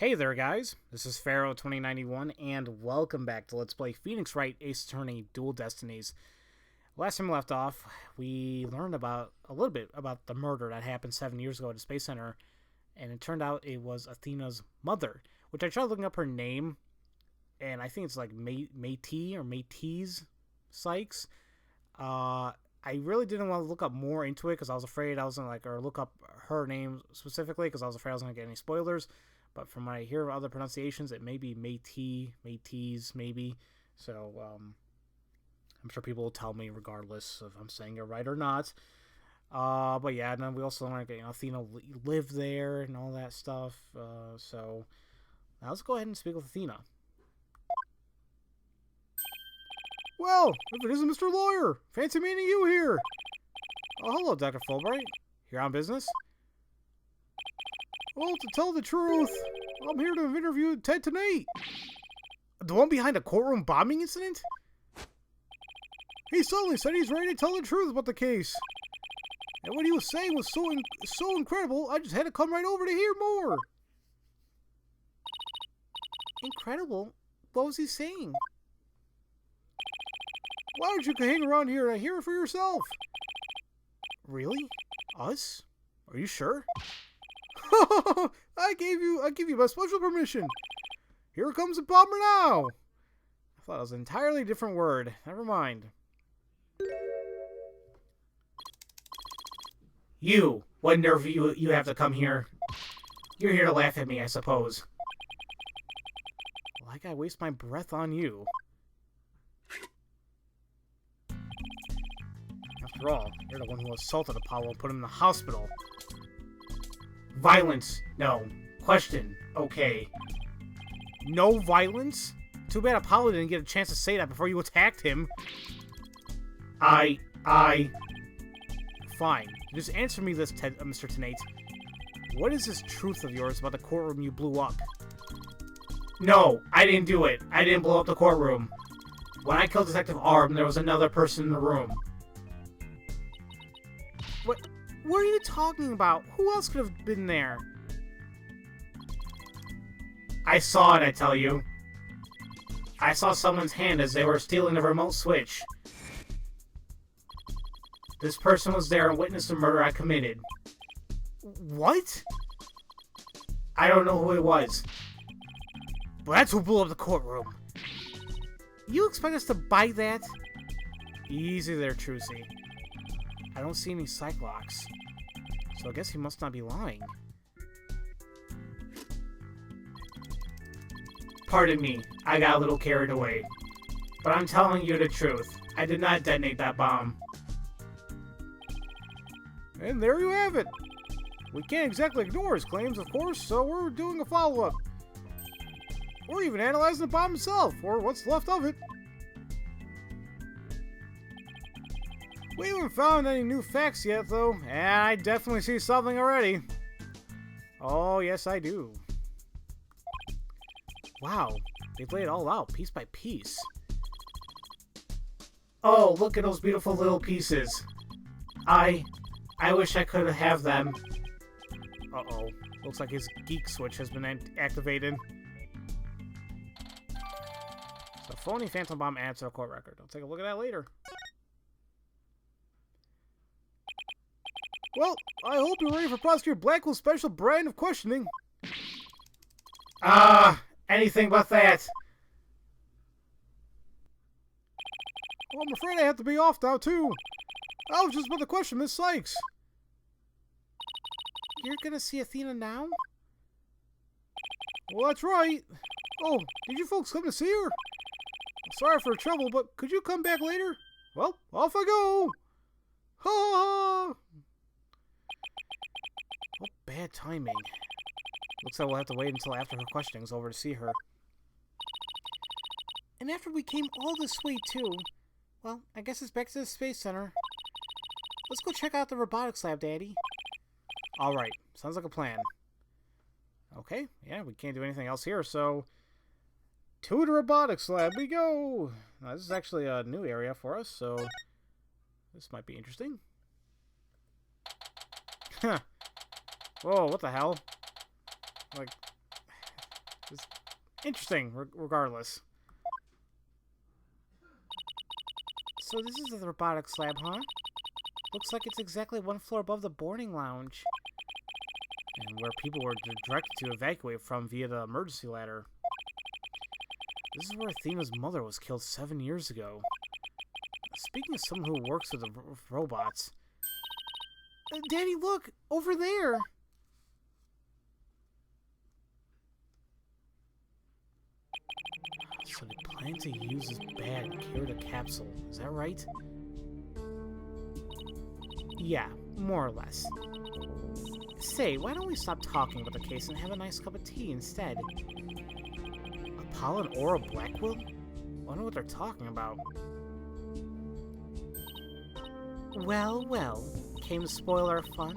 Hey there, guys. This is Pharaoh2091, and welcome back to Let's Play Phoenix Wright Ace Attorney Dual Destinies. Last time we left off, we learned about a little bit about the murder that happened 7 years ago at the Space Center, and it turned out it was Athena's mother, which I tried looking up her name, and I think it's like Métis or Métis Sykes. I really didn't want to look up more into it because I was afraid I was going to or look up her name specifically because I was afraid I was going to get any spoilers. But from what I hear of other pronunciations, it may be Métis, maybe. So, I'm sure people will tell me regardless if I'm saying it right or not. But yeah, and then we also learned that Athena lived there and all that stuff. So, now let's go ahead and speak with Athena. Well, if it isn't Mr. Lawyer, fancy meeting you here. Oh, hello, Dr. Fulbright. Here on business? Well, to tell the truth, I'm here to interview Ted tonight. The one behind the courtroom bombing incident? He suddenly said he's ready to tell the truth about the case. And what he was saying was so incredible, I just had to come right over to hear more. Incredible? What was he saying? Why don't you hang around here and hear it for yourself? Really? Us? Are you sure? I give you my special permission. Here comes the bomber now. I thought it was an entirely different word. Never mind. You, what nerve you have to come here? You're here to laugh at me, I suppose. Like I waste my breath on you. After all, you're the one who assaulted Apollo and put him in the hospital. Violence. No. Question. Okay. No violence? Too bad Apollo didn't get a chance to say that before you attacked him. Fine. Just answer me this, Mr. Tenate. What is this truth of yours about the courtroom you blew up? No, I didn't do it. I didn't blow up the courtroom. When I killed Detective Arm, there was another person in the room. What are you talking about? Who else could have been there? I saw it, I tell you. I saw someone's hand as they were stealing the remote switch. This person was there and witnessed the murder I committed. What? I don't know who it was. But that's who blew up the courtroom. You expect us to buy that? Easy there, Trucy. I don't see any psych locks. So I guess he must not be lying. Pardon me, I got a little carried away. But I'm telling you the truth. I did not detonate that bomb. And there you have it. We can't exactly ignore his claims, of course, so we're doing a follow-up. We're even analyzing the bomb itself, or what's left of it. We haven't found any new facts yet, though, and I definitely see something already. Oh, yes, I do. Wow, they've laid it all out, piece by piece. Oh, look at those beautiful little pieces. I wish I could have them. Uh-oh, looks like his geek switch has been activated. So, phony phantom bomb adds to the court record. I'll take a look at that later. Well, I hope you're ready for Prosecutor Blackwell's special brand of questioning. Anything but that. Well, I'm afraid I have to be off now, too. I was just about to question Miss Sykes. You're gonna see Athena now? Well, that's right. Oh, did you folks come to see her? Sorry for the trouble, but could you come back later? Well, off I go. Ha ha! What bad timing. Looks like we'll have to wait until after her questioning's over to see her. And after we came all this way, too. Well, I guess it's back to the Space Center. Let's go check out the robotics lab, Daddy. Alright, sounds like a plan. Okay, yeah, we can't do anything else here, so... To the robotics lab we go! Now, this is actually a new area for us, so... This might be interesting. Huh. Whoa, what the hell? Like, It's interesting, regardless. So this is the robotics lab, huh? Looks like it's exactly one floor above the boarding lounge. And where people were directed to evacuate from via the emergency ladder. This is where Athena's mother was killed 7 years ago. Speaking of someone who works with the robots... Daddy, look! Over there! So they plan to use this bag and carry the capsule. Is that right? Yeah, more or less. Say, why don't we stop talking about the case and have a nice cup of tea instead? Apollo and Aura Blackwell? Wonder what they're talking about. Well, well. Came to spoil our fun?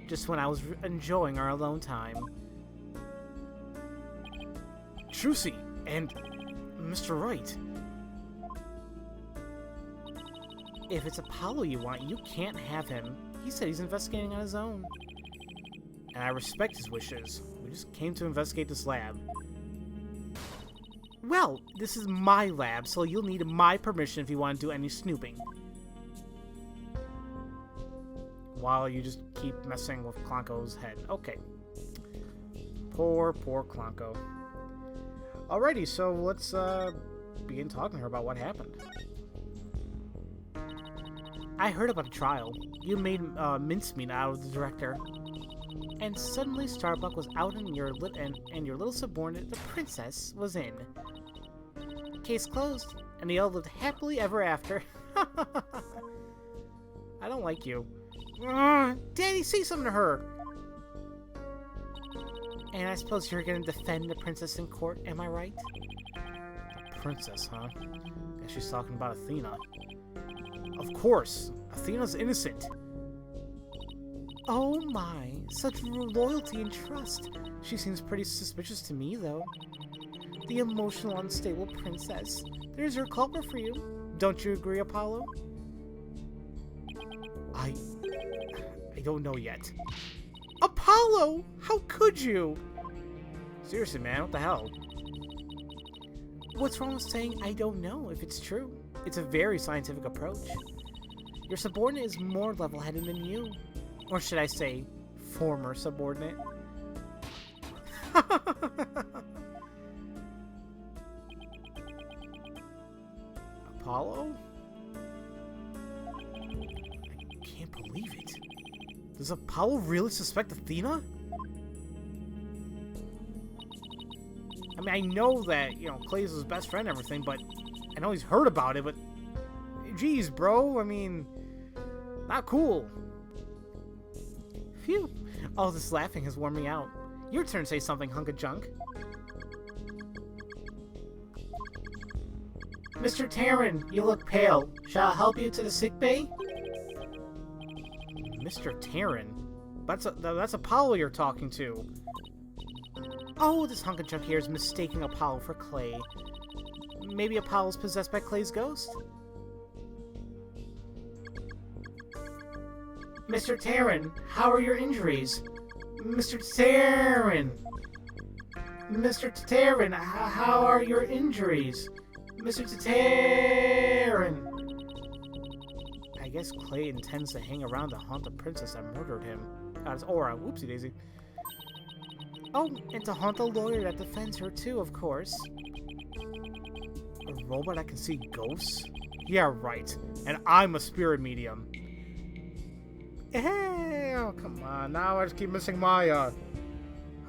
Just when I was enjoying our alone time. Trucy and Mr. Wright. If it's Apollo you want, you can't have him. He said he's investigating on his own. And I respect his wishes. We just came to investigate this lab. Well, this is my lab, so you'll need my permission if you want to do any snooping. While you just keep messing with Clonko's head. Okay. Poor Clonko. Alrighty, so let's begin talking to her about what happened. I heard about the trial. You made mincemeat out of the director. And suddenly Starbuck was out and your little subordinate, the princess, was in. Case closed, and they all lived happily ever after. I don't like you. Daddy, say something to her! And I suppose you're gonna defend the princess in court, am I right? The princess, huh? Guess she's talking about Athena. Of course! Athena's innocent! Oh my, such loyalty and trust. She seems pretty suspicious to me, though. The emotional, unstable princess. There's your culprit for you. Don't you agree, Apollo? I don't know yet. Apollo! How could you? Seriously, man, what the hell? What's wrong with saying I don't know if it's true? It's a very scientific approach. Your subordinate is more level-headed than you. Or should I say, former subordinate? Apollo? I can't believe it. Does Apollo really suspect Athena? I mean, I know that, you know, Clay's his best friend and everything, but I know he's heard about it, but geez, bro, I mean, not cool. Phew. All this laughing has worn me out. Your turn to say something, hunk of junk. Mr. Taryn, you look pale. Shall I help you to the sick bay? Mr. Taryn? That's Apollo you're talking to. Oh, this hunk of junk here is mistaking Apollo for Clay. Maybe Apollo's possessed by Clay's ghost? Mr. Taryn, how are your injuries? Mr. Taryn! Mr. Taryn, how are your injuries? Mr. Taryn! I guess Clay intends to hang around to haunt the princess that murdered him. It's Aura. Whoopsie daisy. Oh, and to haunt the lawyer that defends her too, of course. A robot that can see ghosts? Yeah, right. And I'm a spirit medium. Hey, oh, come on. Now I just keep missing Maya.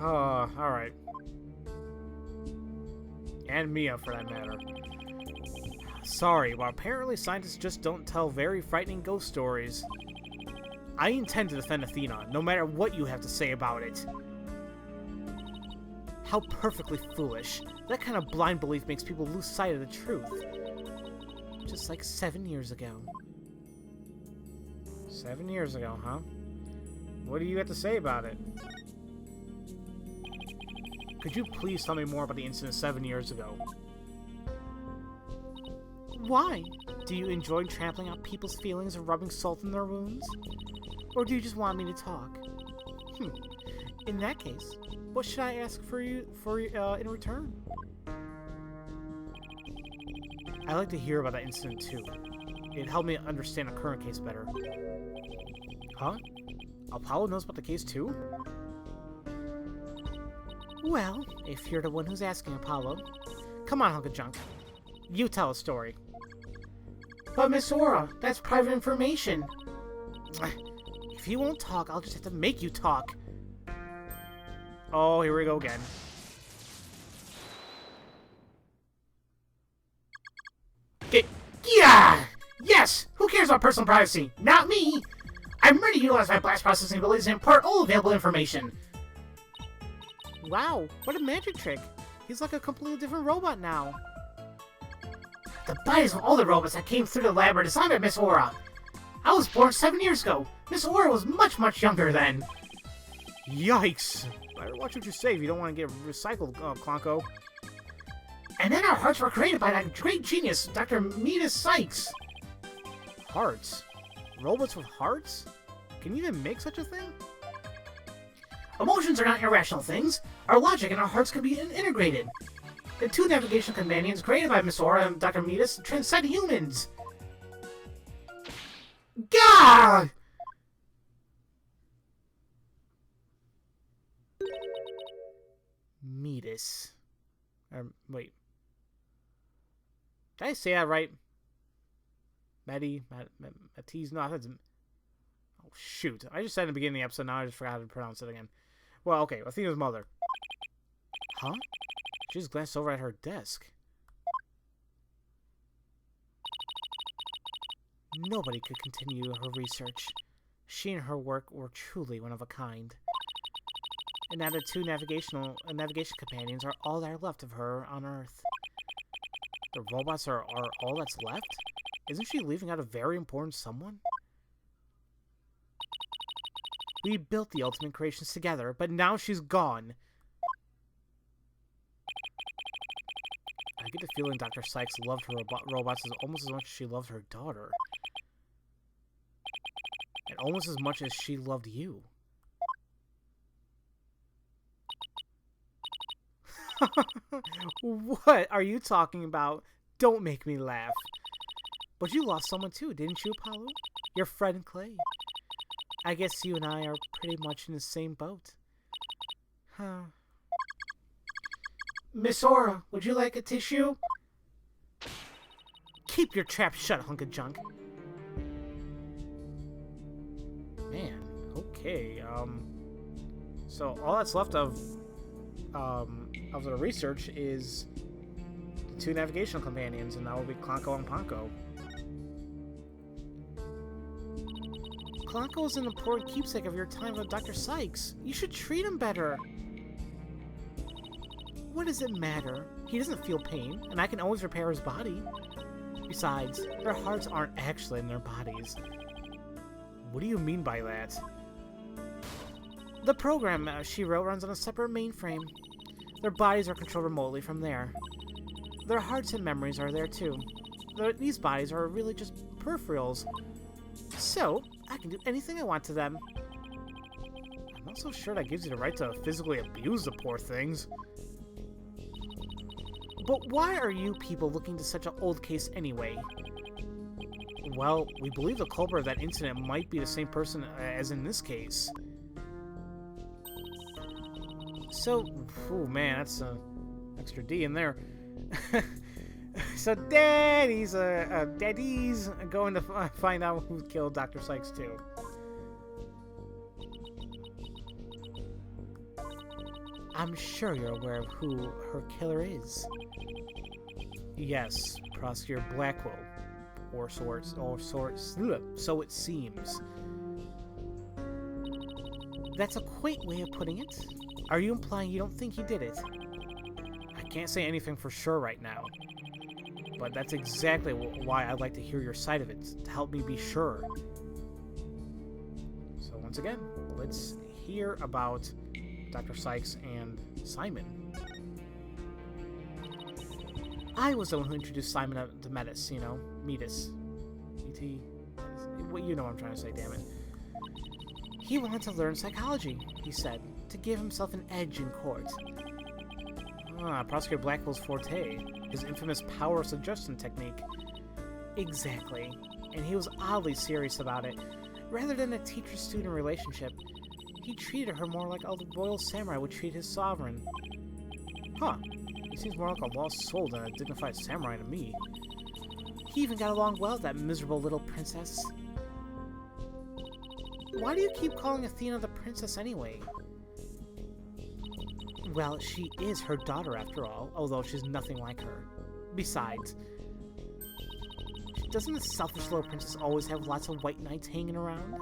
Oh, alright. And Mia, for that matter. Sorry, but apparently scientists just don't tell very frightening ghost stories. I intend to defend Athena, no matter what you have to say about it. How perfectly foolish. That kind of blind belief makes people lose sight of the truth. Just like 7 years ago. 7 years ago, huh? What do you have to say about it? Could you please tell me more about the incident 7 years ago? Why? Do you enjoy trampling on people's feelings and rubbing salt in their wounds? Or do you just want me to talk? In that case, what should I ask in return? I'd like to hear about that incident too. It helped me understand the current case better. Huh? Apollo knows about the case too? Well, if you're the one who's asking, Apollo. Come on, hunk of junk. You tell a story. But Miss Aura, that's private information. If you won't talk, I'll just have to make you talk. Oh, here we go again. Yeah! Yes! Who cares about personal privacy? Not me! I'm ready to utilize my blast processing abilities and impart all available information. Wow, what a magic trick. He's like a completely different robot now. The bodies of all the robots that came through the lab were designed by Miss Aura. I was born 7 years ago. Miss Aura was much younger then. Yikes. Better watch what you say if you don't want to get recycled, Clonko. And then our hearts were created by that great genius, Dr. Metis Sykes. Hearts? Robots with hearts? Can you even make such a thing? Emotions are not irrational things. Our logic and our hearts can be integrated. The two navigation companions created by Miss Aura and Dr. Metis transcend humans. Gah! Metis. Wait. Did I say that right? Matisse? No, I thought it's... Oh, shoot. I just said in the beginning of the episode, now I just forgot how to pronounce it again. Well, okay, Athena's mother. Huh? She just glanced over at her desk. Nobody could continue her research. She and her work were truly one of a kind. And now the two navigation companions are all that are left of her on Earth. The robots are all that's left? Isn't she leaving out a very important someone? We built the ultimate creations together, but now she's gone. I get the feeling Dr. Sykes loved her robots almost as much as she loved her daughter. And almost as much as she loved you. What are you talking about? Don't make me laugh. But you lost someone too, didn't you, Apollo? Your friend Clay. I guess you and I are pretty much in the same boat. Huh. Miss Aura, would you like a tissue? Keep your trap shut, hunk of junk. Man, okay, so all that's left of the research is the two navigational companions, and that will be Clonko and Ponko. Clonko is an important keepsake of your time with Dr. Sykes. You should treat him better. What does it matter? He doesn't feel pain, and I can always repair his body. Besides, their hearts aren't actually in their bodies. What do you mean by that? The program she wrote runs on a separate mainframe. Their bodies are controlled remotely from there. Their hearts and memories are there too. These bodies are really just peripherals. So, I can do anything I want to them. I'm not so sure that gives you the right to physically abuse the poor things. But why are you people looking into such an old case anyway? Well, we believe the culprit of that incident might be the same person as in this case. So, oh man, that's an extra D in there. So Daddy's going to find out who killed Dr. Sykes too. I'm sure you're aware of who her killer is. Yes, Prosecutor Blackwell. So it seems. That's a quaint way of putting it. Are you implying you don't think he did it? I can't say anything for sure right now. But that's exactly why I'd like to hear your side of it, to help me be sure. So once again, let's hear about Dr. Sykes and Simon. I was the one who introduced Simon to Metis, you know, Metis. E.T. Well, you know what I'm trying to say, damn it. He wanted to learn psychology, he said. to give himself an edge in court. Prosecutor Blackwell's forte. His infamous power suggestion technique. Exactly. And he was oddly serious about it. Rather than a teacher-student relationship, he treated her more like a royal samurai would treat his sovereign. Huh. He seems more like a lost soul than a dignified samurai to me. He even got along well with that miserable little princess. Why do you keep calling Athena the princess anyway? Well, she is her daughter after all, although she's nothing like her. Besides, doesn't the selfish little princess always have lots of white knights hanging around?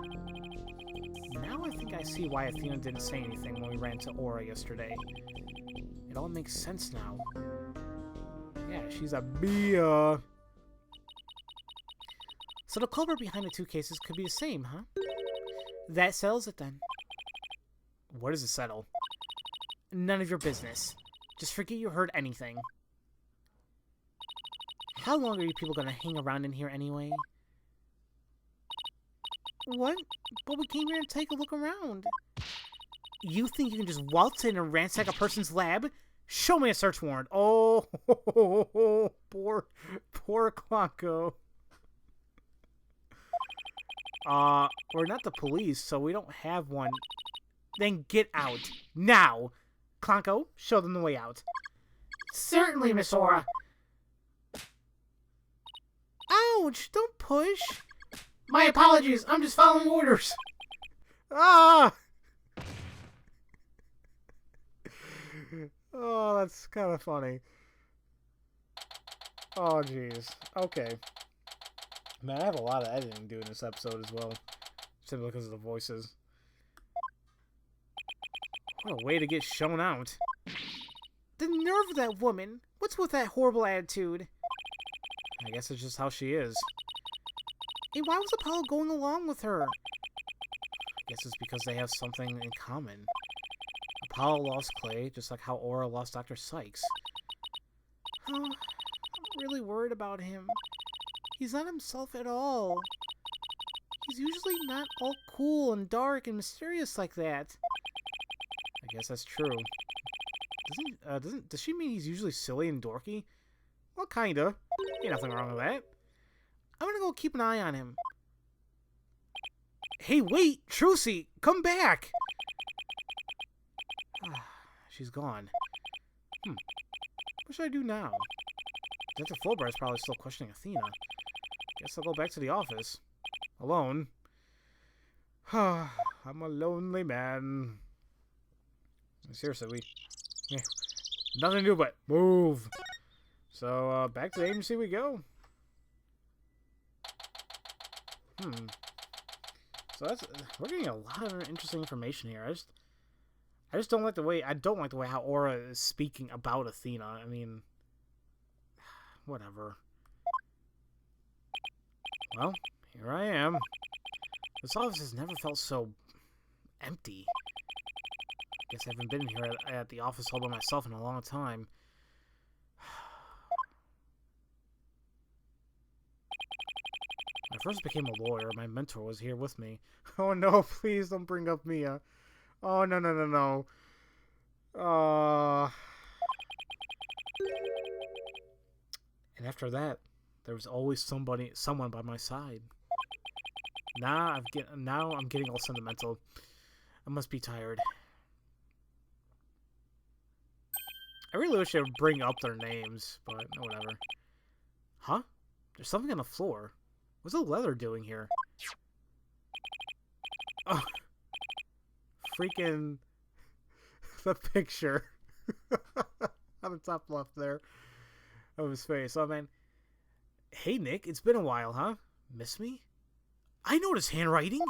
Now I think I see why Athena didn't say anything when we ran into Aura yesterday. It all makes sense now. Yeah, she's a bia. So the culprit behind the two cases could be the same, huh? That settles it then. What does it settle? None of your business. Just forget you heard anything. How long are you people gonna hang around in here anyway? What? But we came here to take a look around. You think you can just waltz in and ransack a person's lab? Show me a search warrant. Oh, poor Quanko. We're not the police, so we don't have one. Then get out. Now! Clonko, show them the way out. Certainly, Miss Aura. Ouch! Don't push! My apologies, I'm just following orders. Ah! Oh, that's kind of funny. Oh, jeez. Okay. Man, I have a lot of editing to do in this episode as well. Simply because of the voices. What a way to get shown out. The nerve of that woman! What's with that horrible attitude? I guess it's just how she is. And why was Apollo going along with her? I guess it's because they have something in common. Apollo lost Clay, just like how Aura lost Dr. Sykes. Oh, I'm really worried about him. He's not himself at all. He's usually not all cool and dark and mysterious like that. I guess that's true. Does she mean he's usually silly and dorky? Well, kinda. Ain't nothing wrong with that. I'm gonna go keep an eye on him. Hey, wait! Trucy! Come back! She's gone. What should I do now? Dr. Fulbright's probably still questioning Athena. Guess I'll go back to the office. Alone. I'm a lonely man. Seriously, nothing to do but move. So, back to the agency we go. So we're getting a lot of interesting information here. I just don't like the way how Aura is speaking about Athena. I mean, whatever. Well, here I am. This office has never felt so empty. Guess I haven't been here at the office all by myself in a long time. When I first became a lawyer, my mentor was here with me. Oh no, please don't bring up Mia. Oh, no. And after that, there was always someone by my side. Now I'm getting all sentimental. I must be tired. I really wish I would bring up their names, but whatever. Huh? There's something on the floor. What's the leather doing here? Oh. Freaking the picture on the top left there of his face. Oh, man. Hey, Nick. It's been a while, huh? Miss me? I noticed handwriting.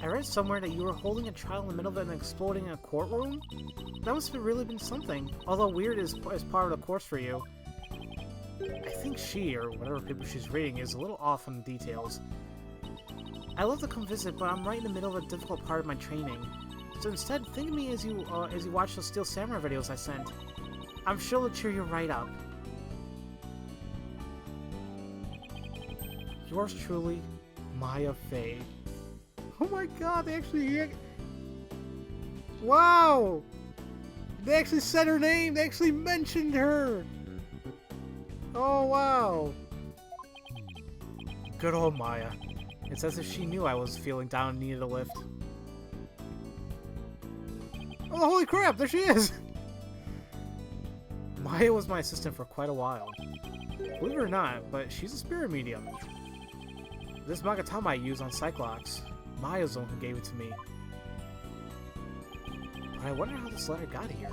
I read somewhere that you were holding a trial in the middle of an exploding in a courtroom? That must have really been something, although weird is part of the course for you. I think she, or whatever paper she's reading, is a little off on the details. I love to come visit, but I'm right in the middle of a difficult part of my training. So instead, think of me as you watch those Steel Samurai videos I sent. I'm sure it'll cheer you right up. Yours truly, Maya Fey. Oh my god, they actually... Wow! They actually said her name! They actually mentioned her! Oh, wow! Good old Maya. It's as if she knew I was feeling down and needed a lift. Oh, holy crap! There she is! Maya was my assistant for quite a while. Believe it or not, but she's a spirit medium. This Magatama I use on Cyclops. Maya's the one who gave it to me. But I wonder how this letter got here.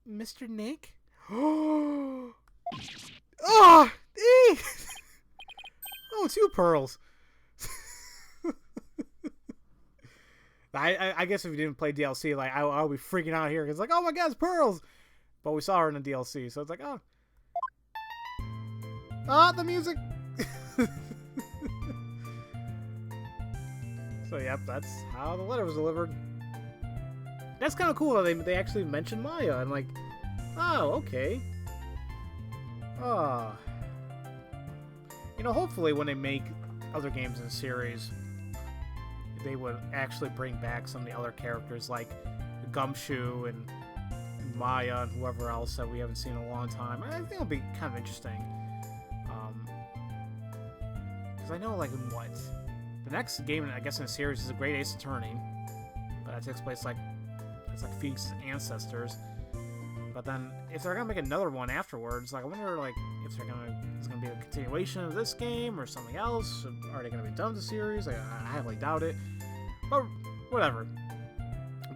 Mr. Nick? Oh! Oh! Oh, 2 pearls. I guess if you didn't play DLC, like I'll be freaking out here because like, oh my god, it's pearls. But we saw her in the DLC, so it's like, oh, the music. So yep, that's how the letter was delivered. That's kind of cool. They actually mentioned Maya. I'm like, oh, okay. Oh. You know, hopefully when they make other games in the series, they would actually bring back some of the other characters like Gumshoe and Maya and whoever else that we haven't seen in a long time. I think it'll be kind of interesting. Because I know, like, in what? The next game, I guess, in the series is a Great Ace Attorney. But that takes place, like, it's like Phoenix's ancestors. But then, if they're gonna make another one afterwards, like, I wonder, like, if it's gonna be a continuation of this game or something else. Are they gonna be done with the series? I highly doubt it. But whatever.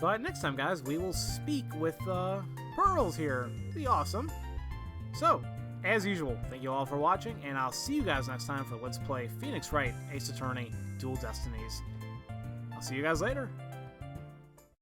But next time, guys, we will speak with Pearls here. It'll be awesome. So, as usual, thank you all for watching, and I'll see you guys next time for Let's Play Phoenix Wright Ace Attorney Dual Destinies. I'll see you guys later.